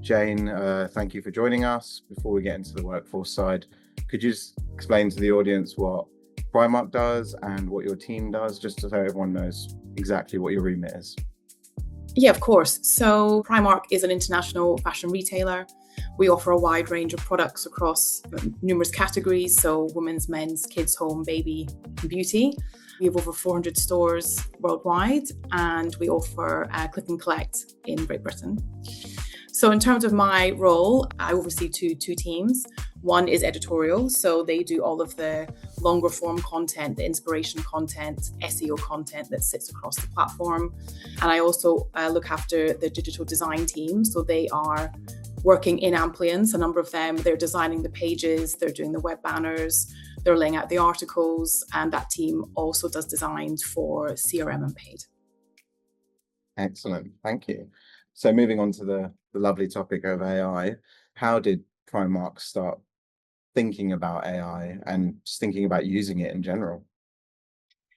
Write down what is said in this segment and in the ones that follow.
Jayne, thank you for joining us. Before we get into the workforce side, could you just explain to the audience what Primark does and what your team does, just so everyone knows exactly what your remit is? Yeah, of course. So Primark is an international fashion retailer. We offer a wide range of products across numerous categories, so women's, men's, kids, home, baby, and beauty. We have over 400 stores worldwide, and we offer click and collect in Great Britain. So in terms of my role, I oversee two teams. One is editorial, so they do all of the longer form content, the inspiration content, SEO content that sits across the platform. And I also look after the digital design team. So they are working in Amplience, a number of them. They're designing the pages, they're doing the web banners, they're laying out the articles, and that team also does designs for CRM and paid. Excellent, thank you. So moving on to the lovely topic of AI, how did Primark start thinking about AI and just thinking about using it in general?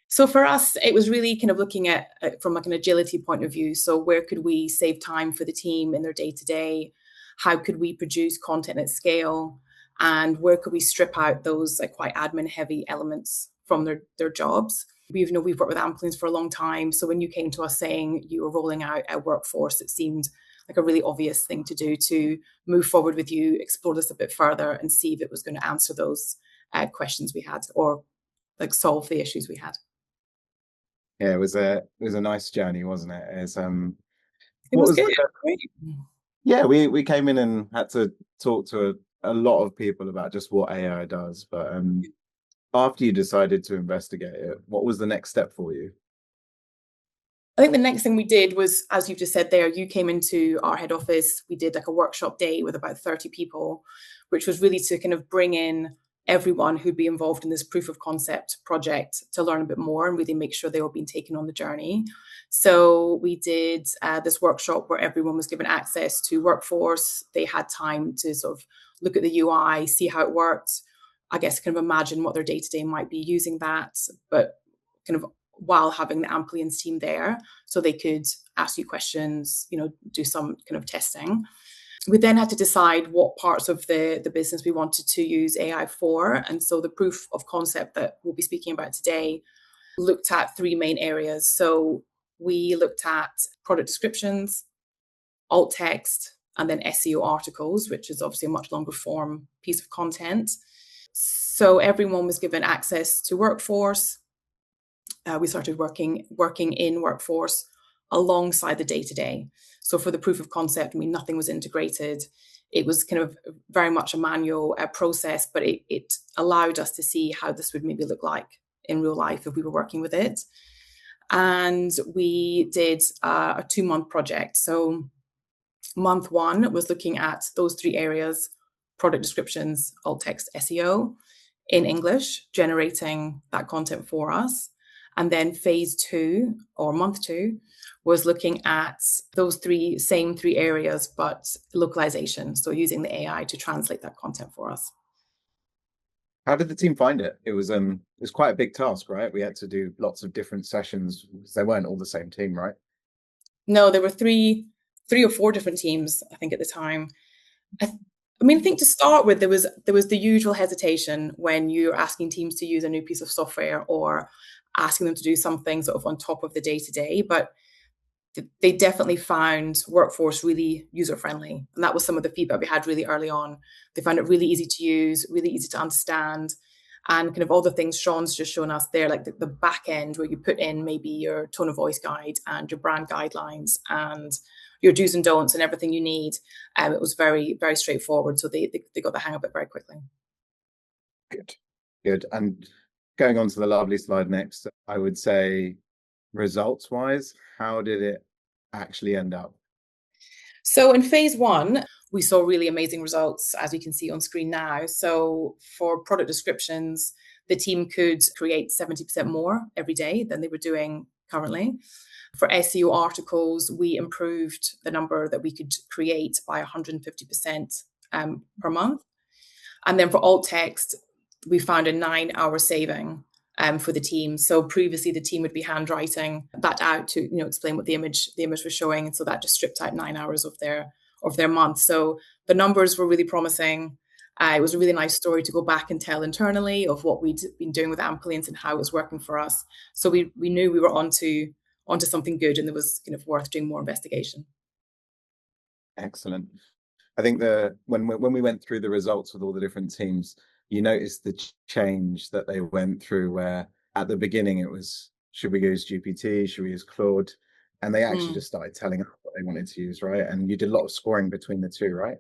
So for us, it was really kind of looking at from like an agility point of view. So where could we save time for the team in their day-to-day? How could we produce content at scale? And where could we strip out those like quite admin heavy elements from their jobs? We've worked with Amplience for a long time. So when you came to us saying you were rolling out a workforce, it seemed like a really obvious thing to do, to move forward with you, explore this a bit further and see if it was going to answer those questions we had or like solve the issues we had. Yeah, it was a nice journey, wasn't it? It was good. Great. Yeah, we came in and had to talk to a lot of people about just what AI does. But after you decided to investigate it, what was the next step for you? I think the next thing we did was, as you've just said there, you came into our head office. We did like a workshop day with about 30 people, which was really to kind of bring in everyone who'd be involved in this proof of concept project to learn a bit more and really make sure they were being taken on the journey. So we did this workshop where everyone was given access to Workforce. They had time to sort of look at the UI, see how it worked, I guess kind of imagine what their day-to-day might be using that, but kind of while having the Amplience team there so they could ask you questions, do some kind of testing. We then had to decide what parts of the business we wanted to use AI for. And so the proof of concept that we'll be speaking about today looked at three main areas. So we looked at product descriptions, alt text, and then SEO articles, which is obviously a much longer form piece of content. So everyone was given access to Workforce. We started working in Workforce alongside the day-to-day. So for the proof of concept, nothing was integrated. It was kind of very much a manual process, but it allowed us to see how this would maybe look like in real life if we were working with it. And we did a 2-month project. So month 1 was looking at those 3 areas: product descriptions, alt text, SEO in English, generating that content for us. And then phase 2 or month 2 was looking at those same three areas, but localization. So using the AI to translate that content for us. How did the team find it? It was quite a big task, right? We had to do lots of different sessions because they weren't all the same team, right? No, there were three or four different teams, I think, at the time. I think to start with, there was the usual hesitation when you're asking teams to use a new piece of software or asking them to do something sort of on top of the day-to-day, but they definitely found Workforce really user-friendly. And that was some of the feedback we had really early on. They found it really easy to use, really easy to understand. And kind of all the things Sean's just shown us there, like the back end where you put in maybe your tone of voice guide and your brand guidelines and your do's and don'ts and everything you need. It was very, very straightforward. So they got the hang of it very quickly. Good. And going on to the lovely slide next, I would say results-wise, how did it actually end up? So in phase 1, we saw really amazing results, as you can see on screen now. So for product descriptions, the team could create 70% more every day than they were doing currently. For SEO articles, we improved the number that we could create by 150% per month. And then for alt text, we found a 9-hour saving for the team. So previously the team would be handwriting that out to explain what the image was showing. And so that just stripped out 9 hours of their of their month. So the numbers were really promising. It was a really nice story to go back and tell internally of what we'd been doing with Amplience and how it was working for us. So we knew we were onto something good, and it was kind of worth doing more investigation. Excellent. I think when we went through the results with all the different teams, you noticed the change that they went through, where at the beginning it was, should we use GPT, should we use Claude? And they actually Mm. just started telling us what they wanted to use, right? And you did a lot of scoring between the two, right?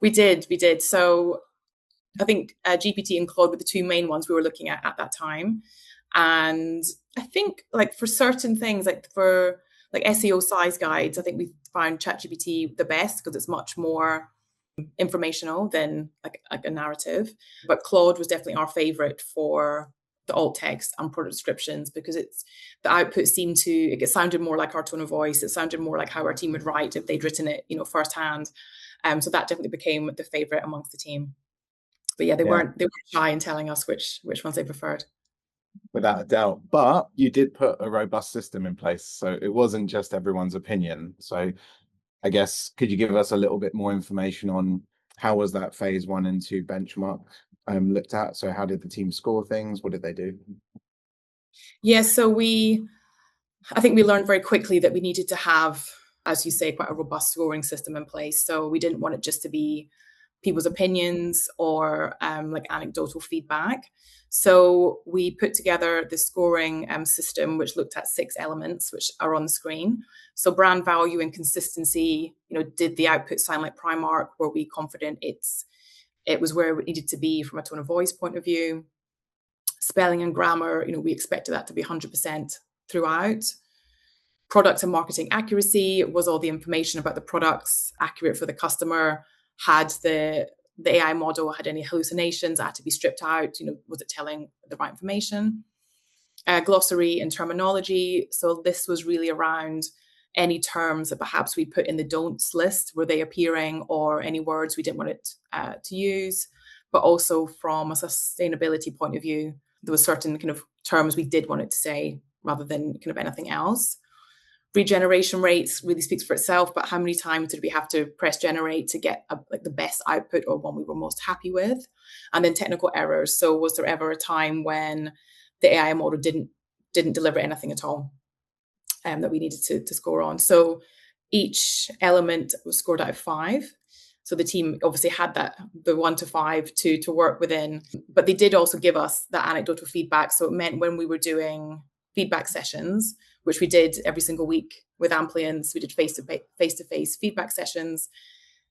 We did. So I think GPT and Claude were the two main ones we were looking at that time. And I think like for certain things, like for like SEO size guides, I think we found ChatGPT the best because it's much more informational than like a narrative. But Claude was definitely our favorite for the alt text and product descriptions because it's the output seemed to it sounded more like our tone of voice. It sounded more like how our team would write if they'd written it, firsthand. So that definitely became the favorite amongst the team. But yeah, they Yeah, weren't shy in telling us which ones they preferred. without a doubt. But you did put a robust system in place, so it wasn't just everyone's opinion. So I guess could you give us a little bit more information on how was that phase 1 and 2 benchmark looked at? So how did the team score things? What did they do? Yeah, so I think we learned very quickly that we needed to have, as you say, quite a robust scoring system in place. So we didn't want it just to be people's opinions or like anecdotal feedback. So we put together the scoring system, which looked at 6 elements, which are on the screen. So brand value and consistency. Did the output sound like Primark? Were we confident it was where it needed to be from a tone of voice point of view? Spelling and grammar, we expected that to be 100% throughout. Product and marketing accuracy, was all the information about the products accurate for the customer? Had the AI model had any hallucinations that had to be stripped out? Was it telling the right information? Glossary and terminology. So this was really around any terms that perhaps we put in the don'ts list, were they appearing, or any words we didn't want it to use. But also from a sustainability point of view, there was certain kind of terms we did want it to say rather than kind of anything else. Regeneration rates really speaks for itself, but how many times did we have to press generate to get like the best output or one we were most happy with? And then technical errors. So was there ever a time when the AI model didn't deliver anything at all that we needed to score on? So each element was scored out of 5. So the team obviously had the 1 to 5 to work within, but they did also give us that anecdotal feedback. So it meant when we were doing feedback sessions, which we did every single week with Amplience, we did face-to-face feedback sessions.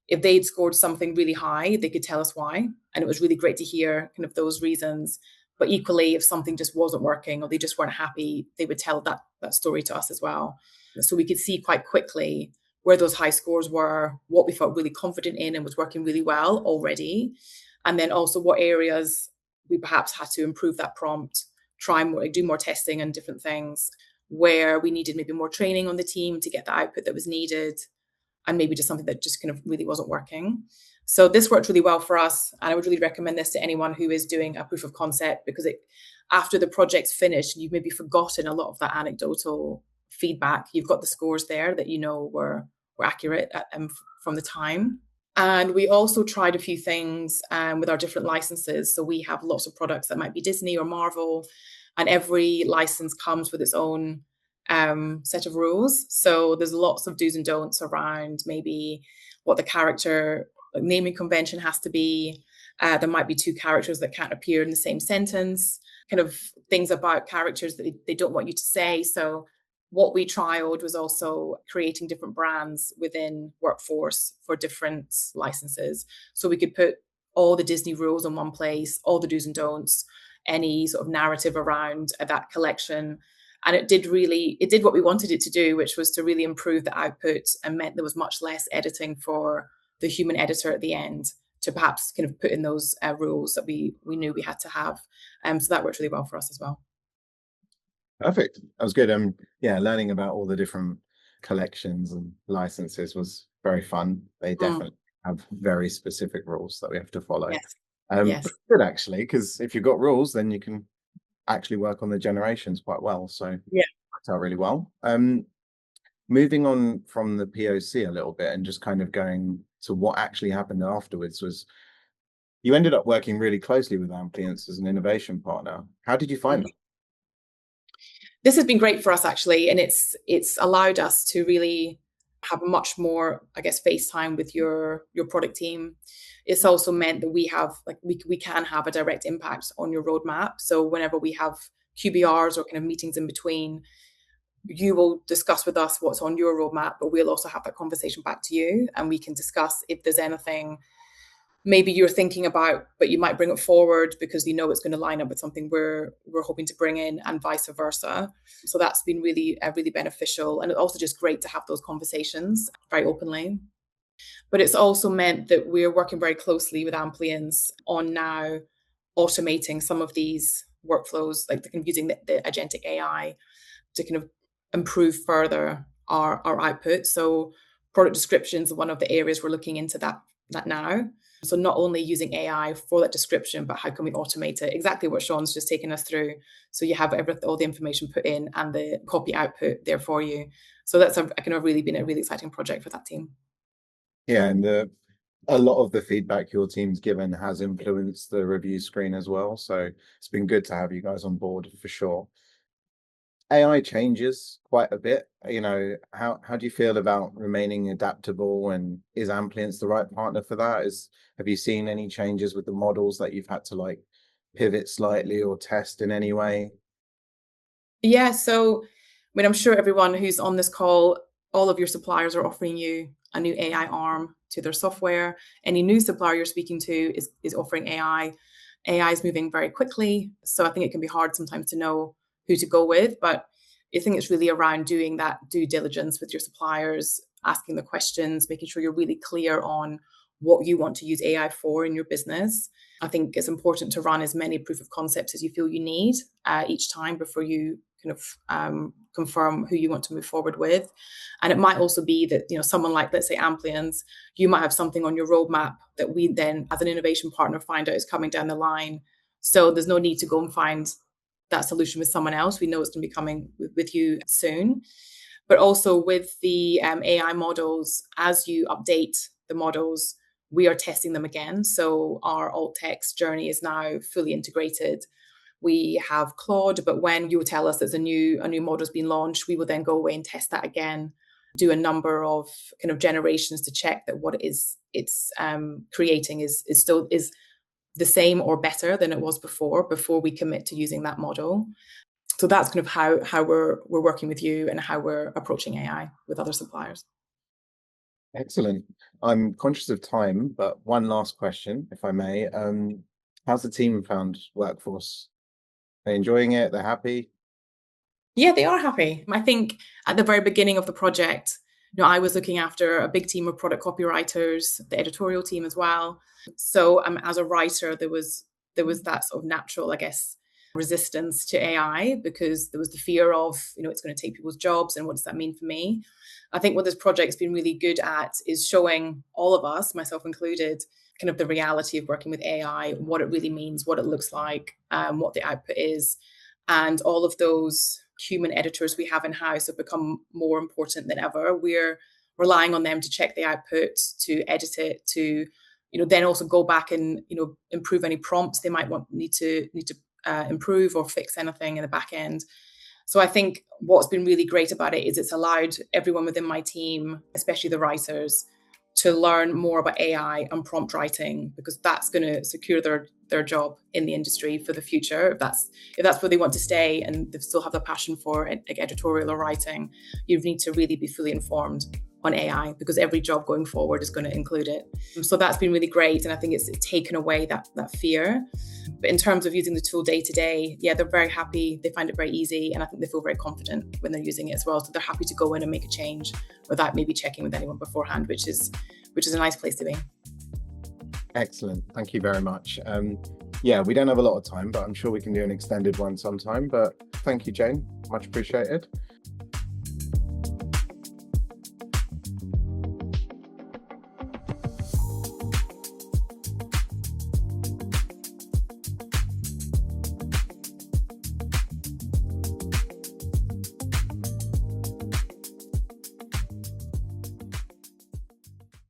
If they'd scored something really high, they could tell us why. And it was really great to hear kind of those reasons. But equally, if something just wasn't working or they just weren't happy, they would tell that story to us as well. So we could see quite quickly where those high scores were, what we felt really confident in and was working really well already. And then also what areas we perhaps had to improve that prompt, try more, do more testing and different things, where we needed maybe more training on the team to get the output that was needed, and maybe just something that just kind of really wasn't working. So this worked really well for us, and I would really recommend this to anyone who is doing a proof of concept, because after the project's finished, you've maybe forgotten a lot of that anecdotal feedback. You've got the scores there that were accurate from the time. And we also tried a few things with our different licenses. So we have lots of products that might be Disney or Marvel, and every license comes with its own set of rules. So there's lots of do's and don'ts around maybe what the character naming convention has to be. There might be 2 characters that can't appear in the same sentence, kind of things about characters that they don't want you to say. So what we trialed was also creating different brands within Workforce for different licenses. So we could put all the Disney rules in one place, all the do's and don'ts, any sort of narrative around that collection. And it did what we wanted it to do, which was to really improve the output, and meant there was much less editing for the human editor at the end to perhaps kind of put in those rules that we knew we had to have. So that worked really well for us as well. Perfect. That was good. Yeah, learning about all the different collections and licenses was very fun. They Mm, definitely have very specific rules that we have to follow. yes, But yes. good actually, because if you've got rules, then you can actually work on the generations quite well. So Yeah. worked out really well. moving on from the POC a little bit and just kind of going to what actually happened afterwards was you ended up working really closely with Amplience as an innovation partner. How did you find that? This has been great for us actually, and it's allowed us to really have much more, I guess, face time with your product team. It's also meant that we can have a direct impact on your roadmap. So whenever we have QBRs or kind of meetings in between, you will discuss with us what's on your roadmap, but we'll also have that conversation back to you, and we can discuss if there's anything maybe you're thinking about, but you might bring it forward because you know it's going to line up with something we're hoping to bring in, and vice versa. So that's been really really beneficial, and it's also just great to have those conversations very openly. But it's also meant that we're working very closely with Amplience on now automating some of these workflows, like kind of using the agentic AI to kind of improve further our output. So product descriptions are one of the areas we're looking into that now. So not only using AI for that description, but how can we automate it? Exactly what Sean's just taken us through. So you have all the information put in and the copy output there for you. So that's kind of really been a really exciting project for that team. Yeah, and a lot of the feedback your team's given has influenced the review screen as well. So it's been good to have you guys on board for sure. AI changes quite a bit. How do you feel about remaining adaptable, and is Amplience the right partner for that? Have you seen any changes with the models that you've had to like pivot slightly or test in any way? Yeah, so I mean, I'm sure everyone who's on this call, all of your suppliers are offering you a new AI arm to their software. Any new supplier you're speaking to is offering AI. AI is moving very quickly, so I think it can be hard sometimes to know who to go with. But I think it's really around doing that due diligence with your suppliers, asking the questions, making sure you're really clear on what you want to use AI for in your business. I think it's important to run as many proof of concepts as you feel you need each time before you kind of confirm who you want to move forward with. And it might also be that, someone like, let's say, Amplience, you might have something on your roadmap that we then, as an innovation partner, find out is coming down the line. So there's no need to go and find that solution with someone else. We know it's going to be coming with you soon. But also with the AI models, as you update the models, we are testing them again. So our alt text journey is now fully integrated. We have Claude, but when you tell us there's a new model has been launched, we will then go away and test that again, do a number of kind of generations to check that what it is it's creating is still the same or better than it was before we commit to using that model. So that's kind of how we're working with you and how we're approaching AI with other suppliers. Excellent. I'm conscious of time, but one last question, if I may. How's the team found Workforce? They're enjoying it? They're happy? Yeah, they are happy. I think at the very beginning of the project, I was looking after a big team of product copywriters, the editorial team as well. So as a writer, there was that sort of natural, I guess, resistance to AI because there was the fear of, it's going to take people's jobs and what does that mean for me? I think what this project's been really good at is showing all of us, myself included, kind of the reality of working with AI, what it really means, what it looks like, what the output is. And all of those human editors we have in-house have become more important than ever. We're relying on them to check the output, to edit it, to then also go back and improve any prompts they might need to improve or fix anything in the back end. So I think what's been really great about it is it's allowed everyone within my team, especially the writers, to learn more about AI and prompt writing, because that's going to secure their job in the industry for the future. If that's where they want to stay and they still have the passion for like editorial or writing, you need to really be fully informed on AI because every job going forward is going to include it. So that's been really great, and I think it's taken away that fear. But in terms of using the tool day to day, yeah, they're very happy. They find it very easy, and I think they feel very confident when they're using it as well. So they're happy to go in and make a change without maybe checking with anyone beforehand, which is a nice place to be. Excellent. Thank you very much. Yeah, we don't have a lot of time, but I'm sure we can do an extended one sometime. But thank you, Jayne. Much appreciated.